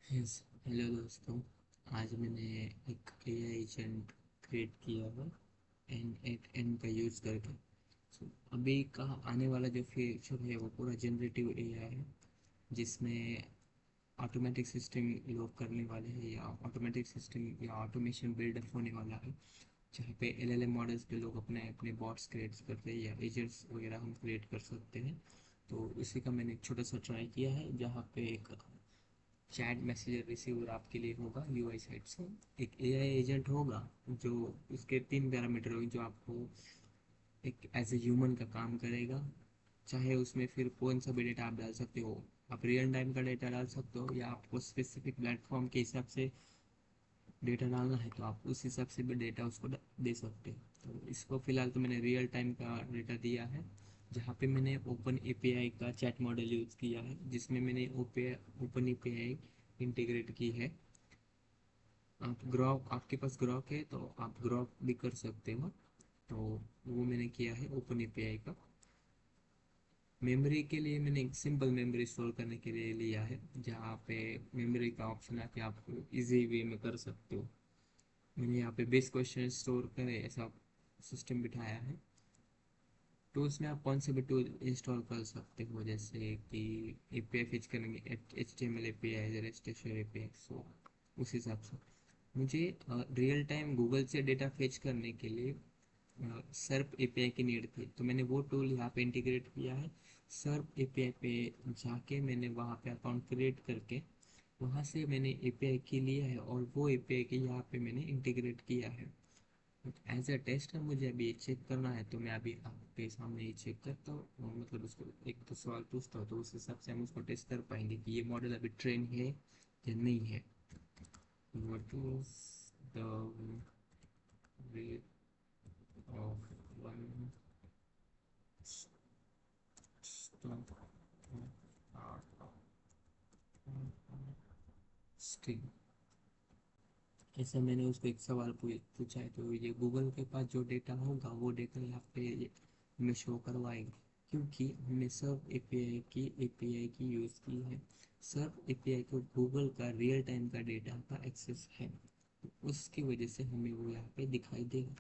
Hello दोस्तों। आज मैंने एक एआई एजेंट क्रिएट किया है एन का यूज़ करके। अभी का आने वाला जो फ्यूचर है वो पूरा जनरेटिव एआई है, जिसमें ऑटोमेटिक सिस्टम लोग करने वाले हैं या ऑटोमेटिक सिस्टम या ऑटोमेशन बिल्डअप होने वाला है, जहाँ पे एलएलएम मॉडल्स पे लोग अपने अपने बॉट्स क्रिएट करते हैं या एजेंट्स वगैरह हम क्रिएट कर सकते हैं। तो इसी का मैंने एक छोटा सा ट्राई किया है, जहाँ पे एक चैट मैसेजर रिसीवर आपके लिए होगा यूआई साइड से। एक एआई एजेंट होगा जो इसके 3 पैरामीटर होंगे, जो आपको एक एज ए ह्यूमन का काम करेगा। चाहे उसमें फिर कौन सा भी डेटा आप डाल सकते हो, आप रियल टाइम का डेटा डाल सकते हो या आपको स्पेसिफिक प्लेटफॉर्म के हिसाब से डेटा डालना है तो आप उस हिसाब से भी डेटा उसको दे सकते हो। तो इसको फिलहाल तो मैंने रियल टाइम का डेटा दिया है, जहाँ पे मैंने ओपन एपीआई का चैट मॉडल यूज़ किया है, जिसमें मैंने ओपन एपीआई इंटीग्रेट की है। आप ग्रॉक आपके पास ग्रॉक है तो आप ग्रॉक भी कर सकते हो। तो वो मैंने किया है ओपन एपीआई का। मेमोरी के लिए मैंने एक सिंपल मेमोरी स्टोर करने के लिए लिया है, जहाँ पे मेमोरी का ऑप्शन है कि आप इजी वे में कर सकते हो। मैंने यहाँ पे बेस क्वेश्चन स्टोर करे ऐसा सिस्टम बिठाया है। टूल्स में आप कौन से भी टूल इंस्टॉल कर सकते हो, जैसे कि एपीआई फेच करेंगे H T M L API, rest assure API. So उस हिसाब से मुझे रियल टाइम गूगल से डेटा फेच करने के लिए सर्प एपीआई की नीड थी, तो मैंने वो टूल यहाँ पे इंटीग्रेट किया है। सर्प एपीआई पे जाके मैंने वहाँ पे अकाउंट क्रिएट करके वहाँ से मैंने एपीआई की लिया है और वो एपीआई के यहाँ पे मैंने इंटीग्रेट किया है। एज अ टेस्टर मुझे अभी चेक करना है, तो मैं अभी आपके सामने ही चेक करता हूँ और मतलब उसको एक तो सवाल पूछता हूँ, तो उस हिसाब से हम उसको टेस्ट कर पाएंगे कि ये मॉडल अभी ट्रेन है या नहीं है। What is the rate of one stop string? ऐसा मैंने उसको एक सवाल पूछा है, तो ये गूगल के पास जो डेटा होगा वो डेटा यहाँ पे हमें शो करवाएगा, क्योंकि हमने सर्व एपीआई की यूज़ की है। सर्व एपीआई को गूगल का रियल टाइम का डेटा का एक्सेस है, तो उसकी वजह से हमें वो यहाँ पे दिखाई देगा,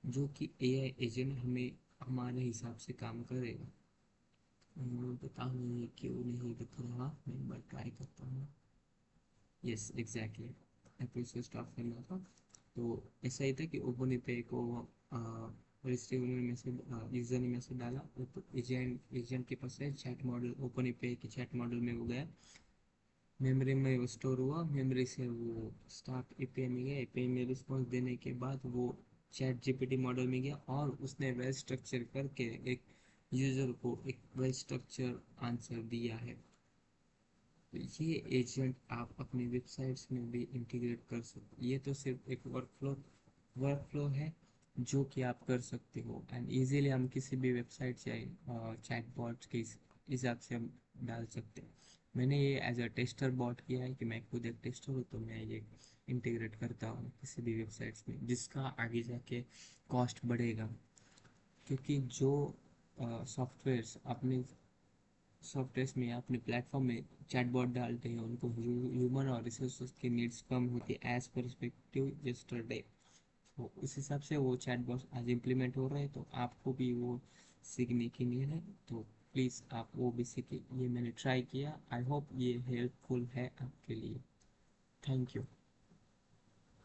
जो कि एआई एजेंट हमें हमारे हिसाब से काम करेगा। पता नहीं क्यों नहीं दिख रहा, मैं एक बार ट्राई करता हूँ। यस एग्जैक्टली, एप्पल से स्टार्ट करना था। तो ऐसा ही था कि ओपन एपीआई को रजिस्टर में से यूजर ने में से डाला, एजेंट एजेंट के पास है चैट मॉडल, ओपन एपीआई के चैट मॉडल में वो गया, मेमोरी में वो स्टोर हुआ, मेमोरी से वो स्टार्ट एपीआई में गया, एपीआई में रिस्पॉन्स देने के बाद वो चैट जीपीटी मॉडल में गया और उसने वेल स्ट्रक्चर करके एक यूज़र को एक वेल स्ट्रक्चर आंसर दिया है। तो ये एजेंट आप अपनी वेबसाइट्स में भी इंटीग्रेट कर सकते, ये तो सिर्फ एक वर्कफ्लो है जो कि आप कर सकते हो एंड इजीली हम किसी भी वेबसाइट या चैटबॉट के हिसाब से हम डाल सकते हैं। मैंने ये एज अ टेस्टर बॉट किया है कि मैं खुद एक टेस्टर हूँ, तो मैं ये इंटीग्रेट करता हूँ किसी भी वेबसाइट्स में, जिसका आगे जाके कॉस्ट बढ़ेगा, क्योंकि जो सॉफ्टवेयर्स अपने सॉफ्टवेयर में या अपने प्लेटफॉर्म में चैटबॉट डालते हैं, उनको ह्यूमन और रिसोर्सेज की नीड्स कम होती है एज परस्पेक्टिव यस्टरडे। तो उस हिसाब से वो चैटबॉट आज इम्प्लीमेंट हो रहे हैं, तो आपको भी वो सीखने की नीड है, तो प्लीज़ आप वो भी सीखिए। ये मैंने ट्राई किया, आई होप ये हेल्पफुल है आपके लिए। Thank you.